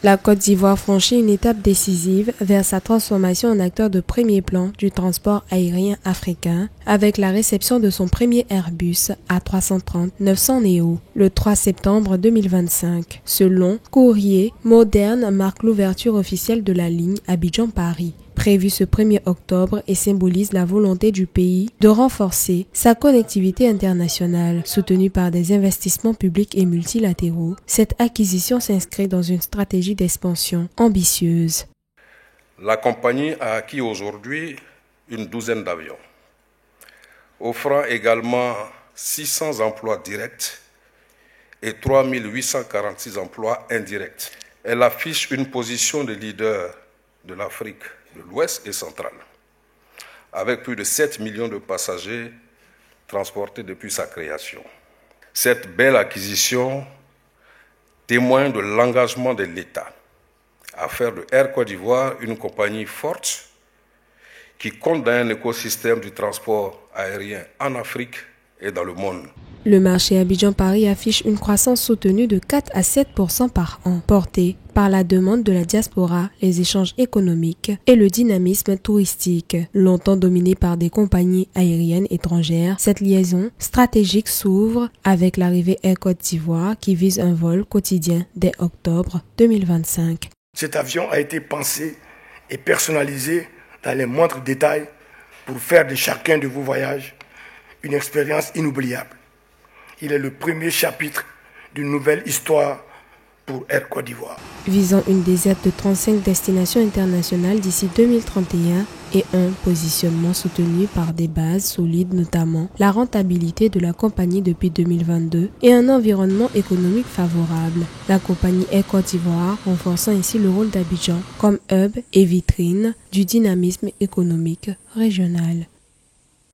La Côte d'Ivoire franchit une étape décisive vers sa transformation en acteur de premier plan du transport aérien africain avec la réception de son premier Airbus A330-900 Neo le 3 septembre 2025. Ce long courrier moderne marque l'ouverture officielle de la ligne Abidjan-Paris, prévue ce 1er octobre et symbolise la volonté du pays de renforcer sa connectivité internationale. Soutenue par des investissements publics et multilatéraux, cette acquisition s'inscrit dans une stratégie d'expansion ambitieuse. La compagnie a acquis aujourd'hui une douzaine d'avions, offrant également 600 emplois directs et 3 846 emplois indirects. Elle affiche une position de leader de l'Afrique de l'Ouest et centrale, avec plus de 7 millions de passagers transportés depuis sa création. Cette belle acquisition témoigne de l'engagement de l'État à faire de Air Côte d'Ivoire une compagnie forte qui compte dans un écosystème du transport aérien en Afrique et dans le monde. Le marché Abidjan-Paris affiche une croissance soutenue de 4 à 7% par an, portée par la demande de la diaspora, les échanges économiques et le dynamisme touristique. Longtemps dominé par des compagnies aériennes étrangères, cette liaison stratégique s'ouvre avec l'arrivée Air Côte d'Ivoire qui vise un vol quotidien dès octobre 2025. Cet avion a été pensé et personnalisé dans les moindres détails pour faire de chacun de vos voyages une expérience inoubliable. Il est le premier chapitre d'une nouvelle histoire pour Air Côte d'Ivoire. Visant une desserte de 35 destinations internationales d'ici 2031 et un positionnement soutenu par des bases solides, notamment la rentabilité de la compagnie depuis 2022 et un environnement économique favorable. La compagnie Air Côte d'Ivoire renforçant ainsi le rôle d'Abidjan comme hub et vitrine du dynamisme économique régional.